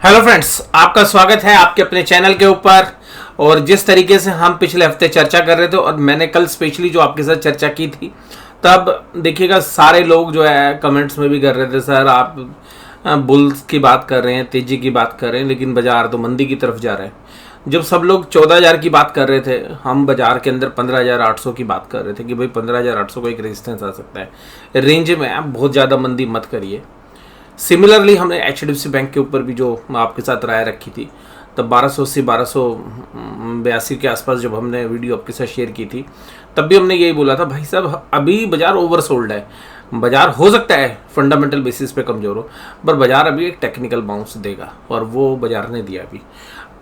Hello friends, आपका स्वागत है आपके अपने चैनल के ऊपर। और जिस तरीके से हम पिछले हफ्ते चर्चा कर रहे थे और मैंने कल स्पेशली जो आपके साथ चर्चा की थी, तब देखिएगा सारे लोग जो है कमेंट्स में भी कर रहे थे, सर आप बुल्स की बात कर रहे हैं, तेजी की बात कर रहे हैं, लेकिन बाजार तो मंदी की तरफ जा रहा है। जब सब लोग 14,000 की बात कर रहे थे, हम बाजार के अंदर 15,800 की बात कर रहे थे कि भाई 15,800 को एक रेजिस्टेंस आ सकता है रेंज में। आप बहुत ज़्यादा मंदी मत करिए। सिमिलरली हमने HDFC बैंक के ऊपर भी जो आपके साथ राय रखी थी, तब 1280 1282 के आसपास जब हमने वीडियो आपके साथ शेयर की थी, तब भी हमने यही बोला था, भाई साहब अभी बाजार ओवरसोल्ड है। बाजार हो सकता है फंडामेंटल बेसिस पे कमज़ोर हो, पर बाजार अभी एक टेक्निकल बाउंस देगा, और वो बाजार ने दिया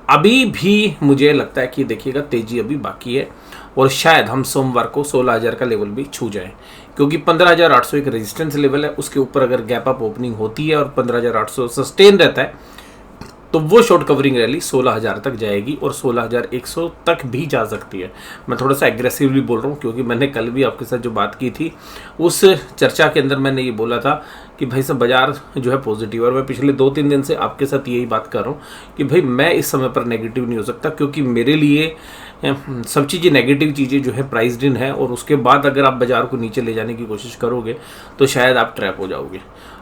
अभी भी मुझे लगता है कि देखिएगा तेजी अभी बाकी है, और शायद हम सोमवार को 16,000 का लेवल भी छू जाएं, क्योंकि 15,800 एक रेजिस्टेंस लेवल है। उसके ऊपर अगर गैप अप ओपनिंग होती है और 15,800 सस्टेन रहता है, तो वो शॉर्ट कवरिंग रैली 16,000 तक जाएगी और 16,100 तक भी जा सकती है। मैं थोड़ा सा एग्रेसिवली बोल रहा हूँ, क्योंकि मैंने कल भी आपके साथ जो बात की थी उस चर्चा के अंदर मैंने ये बोला था कि भाई सब बाजार जो है पॉजिटिव, और मैं पिछले 2-3 दिन से आपके साथ यही बात कर रहा हूँ कि भाई मैं इस समय पर नेगेटिव नहीं हो सकता, क्योंकि मेरे लिए सब चीज़ें नेगेटिव चीज़ें जो है प्राइस्ड इन है, और उसके बाद अगर आप बाजार को नीचे ले जाने की कोशिश करोगे तो शायद आप ट्रैप हो जाओगे।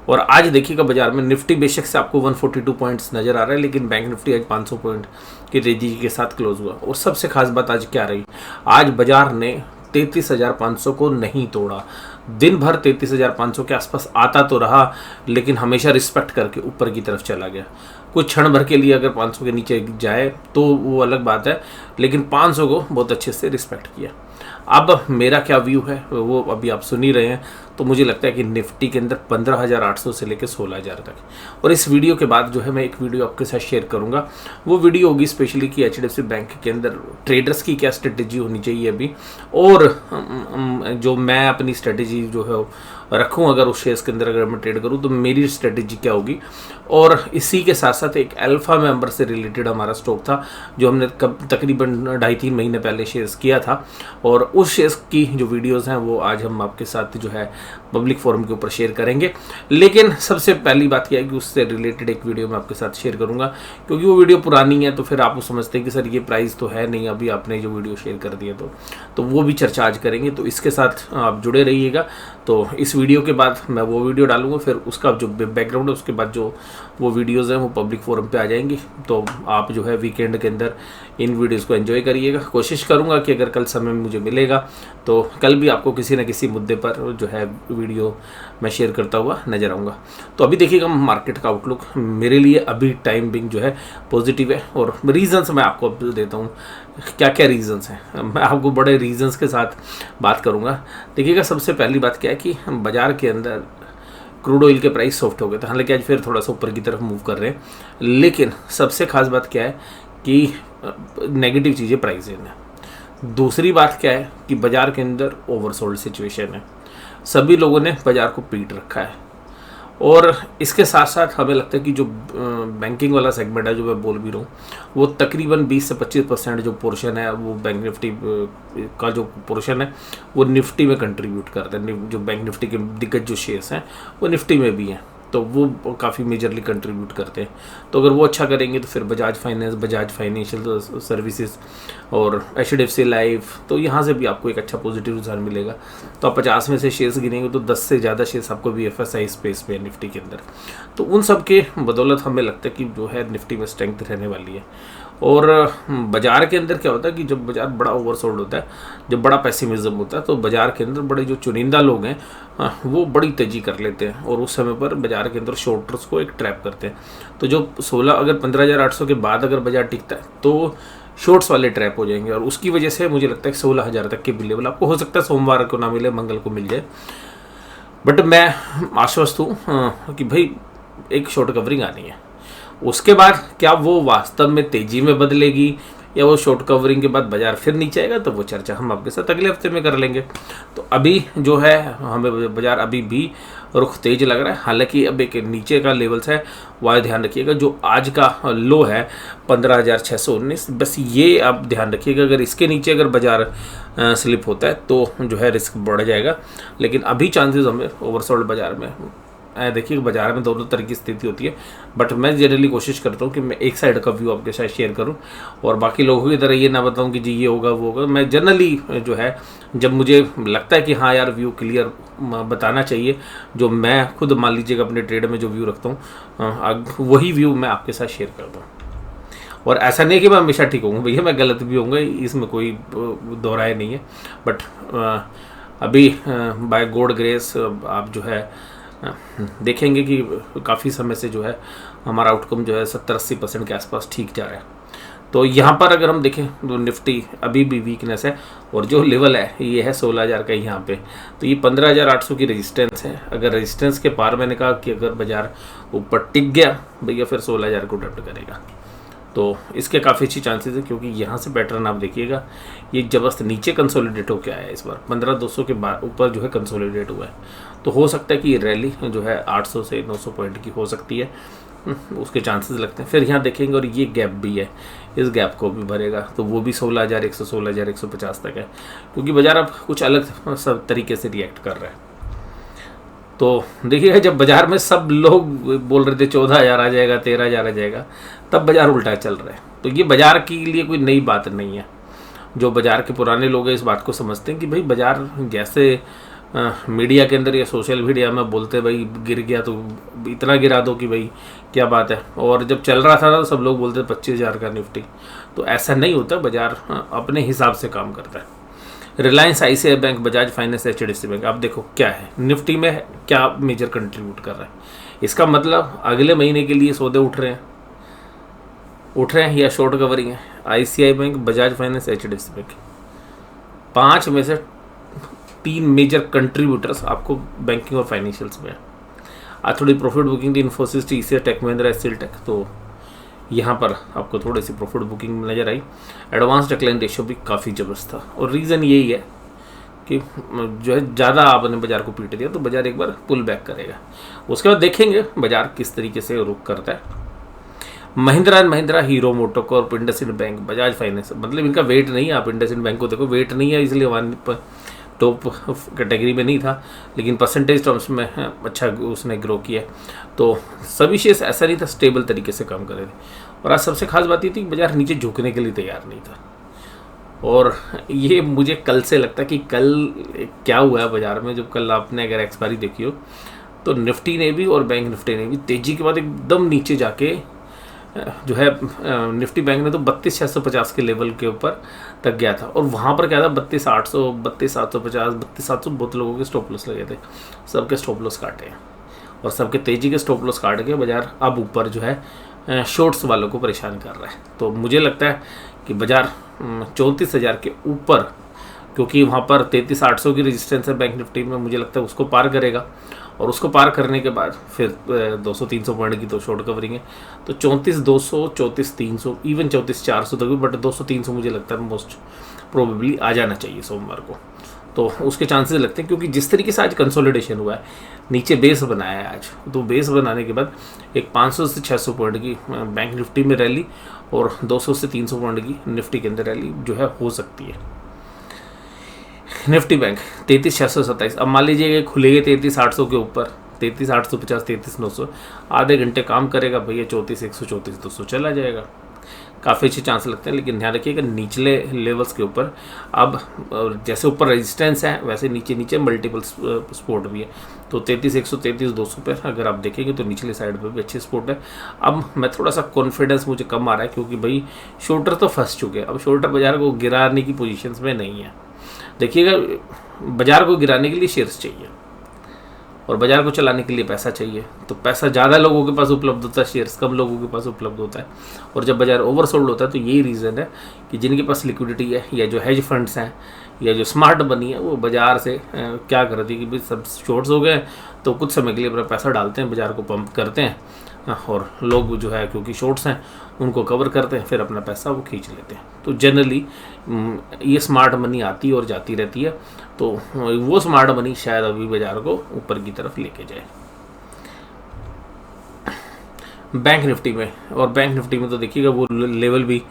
और आज देखिएगा बाजार में निफ्टी बेशक से आपको 142 पॉइंट्स नज़र आ रहा है, लेकिन बैंक निफ्टी आज 500 पॉइंट की तेजी के साथ क्लोज हुआ। और सबसे खास बात आज क्या रही, आज बाजार ने 33,500 को नहीं तोड़ा। दिन भर 33,500 के आसपास आता तो रहा, लेकिन हमेशा रिस्पेक्ट करके ऊपर की तरफ चला गया। कुछ क्षण भर के लिए अगर 500 के नीचे जाए तो वो अलग बात है, लेकिन 500 को बहुत अच्छे से रिस्पेक्ट किया। अब मेरा क्या व्यू है वो अभी आप सुन ही रहे हैं। तो मुझे लगता है कि निफ्टी के अंदर 15,800 से लेकर 16,000 तक, और इस वीडियो के बाद जो है मैं एक वीडियो आपके साथ शेयर करूंगा। वो वीडियो होगी स्पेशली कि HDFC बैंक के अंदर ट्रेडर्स की क्या स्ट्रेटेजी होनी चाहिए अभी, और जो मैं अपनी स्ट्रेटेजी जो है रखूं, अगर उस शेयर्स के अंदर अगर मैं ट्रेड करूं तो मेरी स्ट्रेटेजी क्या होगी। और इसी के साथ साथ एक अल्फा मेंबर से रिलेटेड हमारा स्टॉक था, जो हमने तकरीबन 2.5-3 महीने पहले शेयर्स किया था, और उस शेयर्स की जो वीडियोस हैं वो आज हम आपके साथ जो है पब्लिक फोरम के ऊपर शेयर करेंगे। लेकिन सबसे पहली बात यह है कि उससे रिलेटेड एक वीडियो मैं आपके साथ शेयर करूंगा, क्योंकि वो वीडियो पुरानी है, तो फिर आप समझते हैं कि सर ये प्राइस तो है नहीं, अभी आपने जो वीडियो शेयर कर दिया, तो वो भी चर्चा आज करेंगे। तो इसके साथ आप जुड़े रहिएगा। तो इस वीडियो के बाद मैं वो वीडियो डालूंगा, फिर उसका जो बैकग्राउंड है उसके बाद जो वो वीडियोज़ हैं वो पब्लिक फोरम पे आ जाएंगी। तो आप जो है वीकेंड के अंदर इन वीडियोज़ को एंजॉय करिएगा। कोशिश करूंगा कि अगर कल समय मुझे मिलेगा तो कल भी आपको किसी न किसी मुद्दे पर जो है वीडियो मैं शेयर करता हुआ नजर आऊँगा। तो अभी देखिएगा मार्केट का आउटलुक मेरे लिए अभी टाइम बिंग जो है पॉजिटिव है, और रीज़न्स मैं आपको देता हूँ क्या क्या रीज़न्स हैं। मैं आपको बड़े रीज़न्स के साथ बात करूँगा। देखिएगा सबसे पहली बात क्या है कि बाज़ार के अंदर क्रूड ऑयल के प्राइस सॉफ्ट हो गए थे, हालांकि आज फिर थोड़ा सा ऊपर की तरफ मूव कर रहे हैं, लेकिन सबसे खास बात क्या है कि नेगेटिव चीज़ें प्राइस इन है। दूसरी बात क्या है कि बाज़ार के अंदर ओवरसोल्ड सिचुएशन है, सभी लोगों ने बाज़ार को पीट रखा है। और इसके साथ साथ हमें लगता है कि जो बैंकिंग वाला सेगमेंट है, जो मैं बोल भी रहा हूँ, वो तकरीबन 20 से 25% जो पोर्शन है वो बैंक निफ्टी का जो पोर्शन है वो निफ्टी में कंट्रीब्यूट करता है। जो बैंक निफ्टी के दिग्गज जो शेयर्स हैं वो निफ्टी में भी हैं, तो वो काफ़ी मेजरली कंट्रीब्यूट करते हैं। तो अगर वो अच्छा करेंगे तो फिर Bajaj finance, Bajaj financial services और HDFC लाइफ, तो यहाँ से भी आपको एक अच्छा पॉजिटिव रिजल्ट मिलेगा। तो आप 50 में से शेयर्स गिनेंगे तो 10 से ज़्यादा शेयर्स आपको BFSI स्पेस पे है निफ्टी के अंदर। तो उन सब के बदौलत हमें लगता है कि जो है निफ्टी में स्ट्रेंथ रहने वाली है। और बाज़ार के अंदर क्या होता है कि जब बाज़ार बड़ा ओवरसोल्ड होता है, जब बड़ा पेसिमिज्म होता है, तो बाज़ार के अंदर बड़े जो चुनिंदा लोग हैं वो बड़ी तेज़ी कर लेते हैं, और उस समय पर बाज़ार के अंदर शॉर्टर्स को एक ट्रैप करते हैं। तो जो 16 अगर 15,800 के बाद अगर बाज़ार टिकता है तो शॉर्ट्स वाले ट्रैप हो जाएंगे, और उसकी वजह से मुझे लगता है कि 16,000 तक के भी लेवल आपको हो सकता है सोमवार को ना मिले, मंगल को मिल जाए। बट मैं आश्वस्त हूँ कि भाई एक शॉर्ट कवरिंग आनी है। उसके बाद क्या वो वास्तव में तेजी में बदलेगी या वो शॉर्ट कवरिंग के बाद बाजार फिर नीचे आएगा, तो वो चर्चा हम आपके साथ अगले हफ्ते में कर लेंगे। तो अभी जो है हमें बाजार अभी भी रुख तेज लग रहा है, हालांकि अब एक नीचे का लेवल्स है वह ध्यान रखिएगा। जो आज का लो है 15,619, बस ये आप ध्यान रखिएगा, अगर इसके नीचे अगर बाजार स्लिप होता है तो जो है रिस्क बढ़ जाएगा। लेकिन अभी चांसेस हमें ओवरसोल्ड बाजार में देखिए बाजार में दोनों तरह की स्थिति होती है, बट मैं जनरली कोशिश करता हूँ कि मैं एक साइड का व्यू आपके साथ शेयर करूँ और बाकी लोगों की तरह ये ना बताऊँ कि जी ये होगा वो होगा। मैं जनरली जो है जब मुझे लगता है कि हाँ यार व्यू क्लियर बताना चाहिए, जो मैं खुद मान लीजिएगा अपने ट्रेड में जो व्यू रखता हूँ वही व्यू मैं आपके साथ शेयर करता हूँ। और ऐसा नहीं कि मैं हमेशा ठीक हूँ भैया, मैं गलत भी होऊंगा, इसमें कोई दो राय नहीं है। बट अभी बाय गॉड ग्रेस आप जो है देखेंगे कि काफ़ी समय से जो है हमारा आउटकम जो है 70-80% के आसपास ठीक जा रहा है। तो यहाँ पर अगर हम देखें तो निफ्टी अभी भी वीकनेस है और जो लेवल है ये है 16,000 का यहाँ पे। तो ये 15,800 की रेजिस्टेंस है। अगर रेजिस्टेंस के पार मैंने कहा कि अगर बाजार ऊपर टिक गया भैया फिर 16,000 को टेस्ट करेगा। तो इसके काफ़ी अच्छी चांसेस है क्योंकि यहाँ से पैटर्न आप देखिएगा ये जबरदस्त नीचे कंसोलिडेट होकर आया है। इस बार 15,200 के बाद ऊपर जो है कंसोलिडेट हुआ है। तो हो सकता है कि ये रैली जो है 800 से 900 पॉइंट की हो सकती है, उसके चांसेस लगते हैं। फिर यहाँ देखेंगे और ये गैप भी है, इस गैप को भी भरेगा तो वो भी 16,100 16,150 तक है क्योंकि बाजार अब कुछ अलग सब तरीके से रिएक्ट कर रहा है। तो देखिएगा जब बाजार में सब लोग बोल रहे थे 14,000 आ जाएगा 13,000 आ जाएगा, तब बाजार उल्टा चल रहा है। तो ये बाजार के लिए कोई नई बात नहीं है। जो बाजार के पुराने लोग हैं इस बात को समझते हैं कि भाई बाजार जैसे मीडिया के अंदर या सोशल मीडिया में बोलते भाई गिर गया तो इतना गिरा दो कि भाई क्या बात है, और जब चल रहा था ना तो सब लोग बोलते 25,000 का निफ्टी। तो ऐसा नहीं होता, बाजार अपने हिसाब से काम करता है। Reliance, ICICI bank, Bajaj finance, HDFC bank, आप देखो क्या है निफ्टी में क्या मेजर कंट्रीब्यूट कर रहा है। इसका मतलब अगले महीने के लिए सौदे उठ रहे हैं या शॉर्ट कवरिंग है। ICICI bank, Bajaj finance, HDFC bank, 5 में से 3 मेजर कंट्रीब्यूटर्स आपको बैंकिंग और फाइनेंशियल्स में है। आज थोड़ी प्रॉफिट बुकिंग थी Infosys, TCS, tech Mahindra, SL tech, तो यहाँ पर आपको थोड़ी सी प्रॉफिट बुकिंग नज़र आई। एडवांस डिक्लाइन रेशियो भी काफ़ी ज़बरदस्त था और रीज़न यही है कि जो है ज़्यादा आपने बाजार को पीट दिया तो बाजार एक बार पुल बैक करेगा। उसके बाद देखेंगे बाजार किस तरीके से रुक करता है। Mahindra and Mahindra, hero MotoCorp, IndusInd bank, Bajaj finance, मतलब इनका वेट नहीं है। आप इंडसइंड बैंक को देखो, वेट नहीं है इसलिए वहाँ टॉप कैटेगरी में नहीं था, लेकिन परसेंटेज टर्म्स में अच्छा उसने ग्रो किया। तो सभी शेयर्स ऐसा नहीं था, स्टेबल तरीके से काम कर रहे थे। और आज सबसे खास बात ये थी कि बाजार नीचे झुकने के लिए तैयार नहीं था। और ये मुझे कल से लगता है कि कल क्या हुआ है बाजार में, जब कल आपने अगर एक्सपायरी देखी हो तो निफ्टी ने भी और बैंक निफ्टी ने भी तेज़ी के बाद एकदम नीचे जाके जो है निफ्टी बैंक ने तो 32,650 के लेवल के ऊपर तक गया था। और वहाँ पर क्या था 32,800, 32,750, 32,700 बहुत लोगों के स्टॉप लॉस लगे थे। सबके स्टॉप लॉस काटे हैं और सबके तेज़ी के स्टॉप लॉस काट के बाजार अब ऊपर जो है शॉर्ट्स वालों को परेशान कर रहा है। तो मुझे लगता है कि बाजार 34,000 के ऊपर, क्योंकि वहाँ पर 33,800 की रेजिस्टेंस है बैंक निफ्टी में, मुझे लगता है उसको पार करेगा। और उसको पार करने के बाद फिर 200-300 पॉइंट की तो शॉर्ट कवरिंग है। तो 34,200, 34,300, इवन 34,400 तक भी, बट 200-300 मुझे लगता है मोस्ट प्रोबेबली आ जाना चाहिए सोमवार को। तो उसके चांसेस लगते हैं क्योंकि जिस तरीके से आज कंसोलिडेशन हुआ है, नीचे बेस बनाया है आज, तो बेस बनाने के बाद एक 500 से 600 पॉइंट की बैंक निफ्टी में रैली और 200 से 300 पॉइंट की निफ्टी के अंदर रैली जो है हो सकती है। निफ्टी बैंक 33,627, अब मान लीजिए खुलेगा 33,800 के ऊपर, 33,850, 33,900, आधे घंटे काम करेगा भैया 34,100, 34,200 चला जाएगा। काफ़ी अच्छे चांस लगते हैं, लेकिन ध्यान रखिएगा निचले लेवल्स के ऊपर अब जैसे ऊपर रेजिस्टेंस है वैसे नीचे नीचे मल्टीपल सपोर्ट भी है। तो 33,100, 33,200 पर अगर आप देखेंगे तो निचले साइड पर भी अच्छे सपोर्ट है। अब मैं थोड़ा सा कॉन्फिडेंस मुझे कम आ रहा है क्योंकि भाई शॉर्टर तो फंस चुके हैं, अब शॉर्टर बाजार को गिराने की पोजीशंस में नहीं है। देखिएगा बाजार को गिराने के लिए शेयर्स चाहिए और बाजार को चलाने के लिए पैसा चाहिए। तो पैसा ज़्यादा लोगों के पास उपलब्ध होता है, शेयर्स कम लोगों के पास उपलब्ध होता है। और जब बाजार ओवरसोल्ड होता है तो यही रीज़न है कि जिनके पास लिक्विडिटी है या जो हेज फंड्स हैं या जो स्मार्ट बनी है वो बाजार से क्या करती है कि भाई सब शॉर्ट्स हो गए तो कुछ समय के लिए अपना पैसा डालते हैं, बाजार को पंप करते हैं और लोग जो है क्योंकि शॉर्ट्स हैं उनको कवर करते हैं, फिर अपना पैसा वो खींच लेते हैं। तो जनरली ये स्मार्ट मनी आती और जाती रहती है। तो वो स्मार्ट मनी शायद अभी बाजार को ऊपर की तरफ लेके जाए। बैंक निफ्टी में, और बैंक निफ्टी में तो देखिएगा वो लेवल भी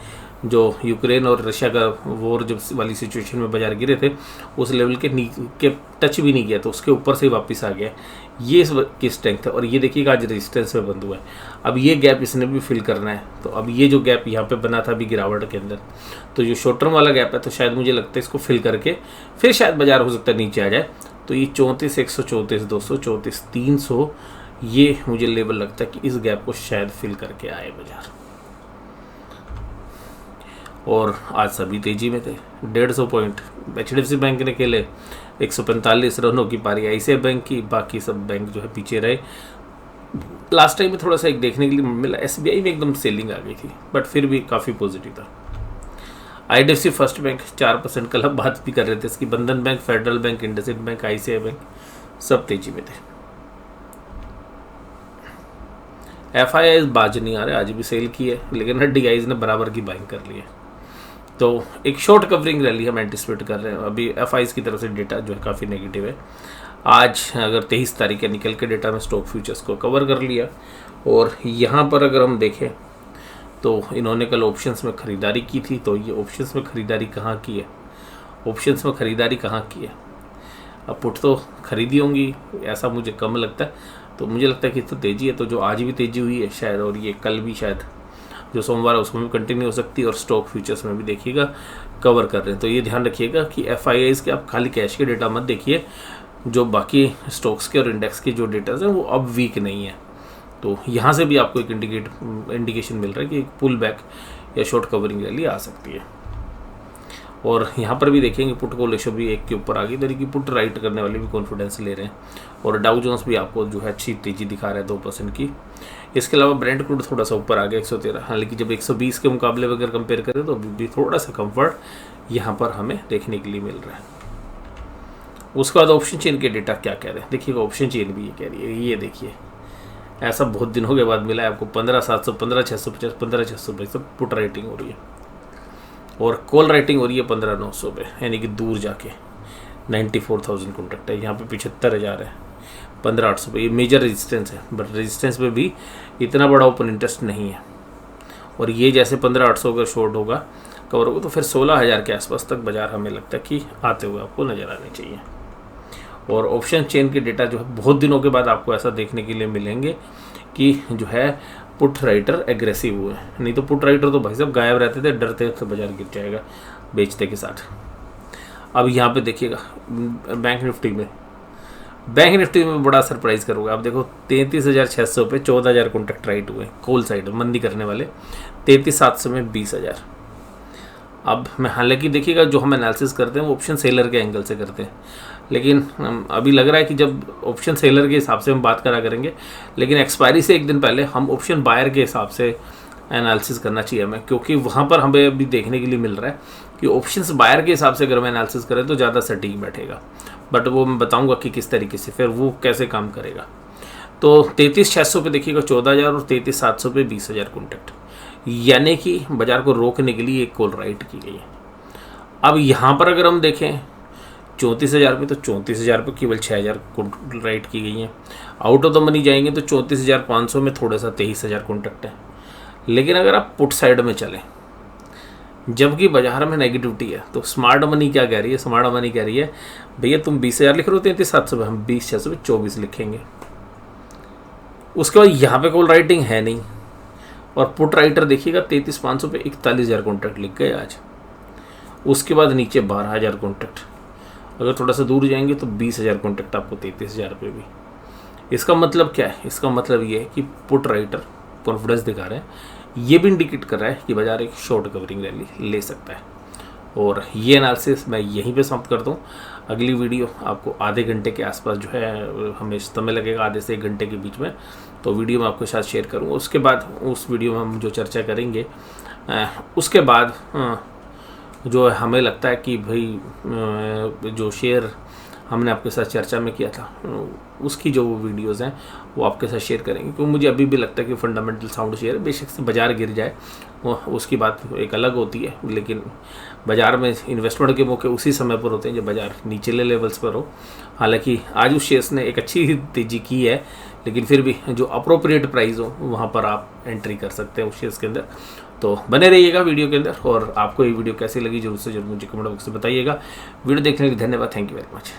जो यूक्रेन और रशिया का वॉर जब वाली सिचुएशन में बाजार गिरे थे उस लेवल के टच भी नहीं किया, तो उसके ऊपर से वापस आ गया। ये इसकी स्ट्रेंथ है। और ये देखिएगा आज रेजिस्टेंस में बंद हुआ है। अब ये गैप इसने भी फिल करना है। तो अब ये जो गैप यहाँ पे बना था अभी गिरावट के अंदर, तो जो शॉर्ट टर्म वाला गैप है, तो शायद मुझे लगता है इसको फिल करके फिर शायद बाजार हो सकता है नीचे आ जाए। तो ये 34,100, 34,200, 34,300 ये मुझे लेवल लगता है कि इस गैप को शायद फिल करके आए बाजार। और आज सभी तेजी में थे। 150 पॉइंट HDFC बैंक ने खेले, 145 रनों की पारी ICICI बैंक की, बाकी सब बैंक जो है पीछे रहे। लास्ट टाइम में थोड़ा सा एक देखने के लिए मिला, SBI में एकदम सेलिंग आ गई थी, बट फिर भी काफ़ी पॉजिटिव था। IDFC फर्स्ट बैंक 4%, कल हम बात भी कर रहे थे इसकी। बंधन bank, federal bank, IndusInd bank, ICICI bank सब तेजी में थे। FIIs बाज नहीं आ रहे, आज भी सेल की है, लेकिन DIs ने बराबर की बाइंग कर ली है। तो एक शॉर्ट कवरिंग रैली हम एंटिसिपेट कर रहे हैं। अभी FIs की तरफ से डेटा जो है काफ़ी नेगेटिव है। आज अगर 23 तारीख के निकल के डेटा में स्टॉक फ्यूचर्स को कवर कर लिया। और यहाँ पर अगर हम देखें तो इन्होंने कल ऑप्शंस में ख़रीदारी की थी। तो ये ऑप्शंस में ख़रीदारी कहाँ की है? ऑप्शंस में ख़रीदारी कहाँ की है? अब पुट तो खरीदी होंगी, ऐसा मुझे कम लगता है। तो मुझे लगता है कि तो तेज़ी है, तो जो आज भी तेज़ी हुई है शायद, और ये कल भी शायद जो सोमवार है उसमें भी कंटिन्यू हो सकती है। और स्टॉक फ्यूचर्स में भी देखिएगा कवर कर रहे हैं। तो ये ध्यान रखिएगा कि FIIs के आप खाली कैश के डेटा मत देखिए, जो बाकी स्टॉक्स के और इंडेक्स के जो डेटाज हैं वो अब वीक नहीं है। तो यहाँ से भी आपको एक इंडिकेशन मिल रहा है कि एक पुल बैक या शॉर्ट कवरिंग रैली आ सकती है। और यहाँ पर भी देखेंगे पुट को रेशो भी 1 के ऊपर आ गई, तो कि पुट राइट करने वाले भी कॉन्फिडेंस ले रहे हैं। और डाउ जोन्स भी आपको जो है अच्छी तेजी दिखा रहा है 2% की। इसके अलावा ब्रेंट क्रूड थोड़ा सा ऊपर आ गया 113, हालांकि जब 120 के मुकाबले अगर कंपेयर करें तो भी थोड़ा सा कंफर्ट यहाँ पर हमें देखने के लिए मिल रहा है। उसके बाद ऑप्शन चेन के डेटा क्या कह रहे हैं देखिएगा। ऑप्शन चेन भी ये कह रही है, ये देखिए ऐसा बहुत दिनों के बाद मिला है आपको। 15,700, 15,650, 15,600 सब पुट राइटिंग हो रही है। और कॉल राइटिंग हो रही है 15,900 पे, यानी कि दूर जाके 94,000 कॉन्ट्रैक्ट है। यहाँ पे 75,000 है, 15,800 पे। ये मेजर रेजिस्टेंस है, बट रेजिस्टेंस पे भी इतना बड़ा ओपन इंटरेस्ट नहीं है। और ये जैसे 15,800 अगर शॉर्ट होगा, कवर होगा, तो फिर 16,000 के आसपास तक बाजार हमें लगता है कि आते हुए आपको नज़र आने चाहिए। और ऑप्शन चेन के डेटा जो है बहुत दिनों के बाद आपको ऐसा देखने के लिए मिलेंगे कि जो है पुट राइटर एग्रेसिव हुए। नहीं तो पुट राइटर तो भाई साहब गायब रहते थे, डरते थे बाजार गिर जाएगा बेचते के साथ। अब यहाँ पे देखिएगा बैंक निफ्टी में बड़ा सरप्राइज करूँगा। आप देखो 33,600 पे 14,000 कॉन्ट्रैक्ट राइट हुए कॉल साइड मंदी करने वाले, 33,700 में 20,000। अब मैं हालांकि देखिएगा जो हम एनालिसिस करते हैं वो ऑप्शन सेलर के एंगल से करते हैं, लेकिन अभी लग रहा है कि जब ऑप्शन सेलर के हिसाब से हम बात करा करेंगे, लेकिन एक्सपायरी से एक दिन पहले हम ऑप्शन बायर के हिसाब से एनालिसिस करना चाहिए हमें, क्योंकि वहाँ पर हमें अभी देखने के लिए मिल रहा है कि ऑप्शंस बायर के हिसाब से अगर हम एनालिसिस करें तो ज़्यादा सटीक बैठेगा। बट वो मैं बताऊँगा कि किस तरीके से फिर वो कैसे काम करेगा। तो 33,600 पे देखिएगा 14,000 और 33,700 पे 20,000 कॉन्ट्रैक्ट, यानी कि बाजार को रोकने के लिए एक कॉल राइट की गई है। अब यहाँ पर अगर हम देखें 34,000 पे, तो 34,000 पे केवल 6,000 कॉल राइट की गई हैं। आउट ऑफ द मनी जाएंगे तो 34,500 में थोड़ा सा 23,000 कॉन्ट्रैक्ट है। लेकिन अगर आप पुट साइड में चलें, जबकि बाजार में नेगेटिविटी है, तो स्मार्ट मनी क्या कह रही है? स्मार्ट मनी कह रही है भैया तुम 20,000 लिख रहे हो 33,700 पे, हम 20,600 पे 24 लिखेंगे। उसके बाद यहाँ पे कॉल राइटिंग है नहीं, और पुट राइटर देखिएगा 33,500 पे 41,000 कॉन्ट्रैक्ट लिख गए आज। उसके बाद नीचे 12,000 कॉन्ट्रैक्ट, अगर थोड़ा सा दूर जाएंगे तो 20,000 कॉन्ट्रैक्ट आपको 33,000 पे भी। इसका मतलब क्या है? इसका मतलब ये है कि पुट राइटर कॉन्फिडेंस दिखा रहे हैं। ये भी इंडिकेट कर रहा है कि बाजार एक शॉर्ट कवरिंग रैली ले सकता है। और ये एनालिसिस मैं यहीं पे समाप्त कर दूँ। अगली वीडियो आपको आधे घंटे के आसपास जो है हमें समय लगेगा, आधे से 1 घंटे के बीच में, तो वीडियो मैं आपके साथ शेयर करूँगा। उसके बाद उस वीडियो में हम जो चर्चा करेंगे, उसके बाद जो हमें लगता है कि भाई जो शेयर हमने आपके साथ चर्चा में किया था उसकी जो वीडियोस हैं वो आपके साथ शेयर करेंगे, क्योंकि मुझे अभी भी लगता है कि फंडामेंटल साउंड शेयर बेशक से बाजार गिर जाए उसकी बात एक अलग होती है, लेकिन बाजार में इन्वेस्टमेंट के मौके उसी समय पर होते हैं जब बाजार नीचले लेवल्स पर हो। हालांकि आज उस शेयर्स ने एक अच्छी तेज़ी की है, लेकिन फिर भी जो अप्रोप्रिएट प्राइस हो वहाँ पर आप एंट्री कर सकते हैं उस शेयर्स के अंदर। तो बने रहिएगा वीडियो के अंदर, और आपको ये वीडियो कैसी लगी जरूर से जरूर मुझे कमेंट बॉक्स में बताइएगा। वीडियो देखने के लिए धन्यवाद। Thank you very much.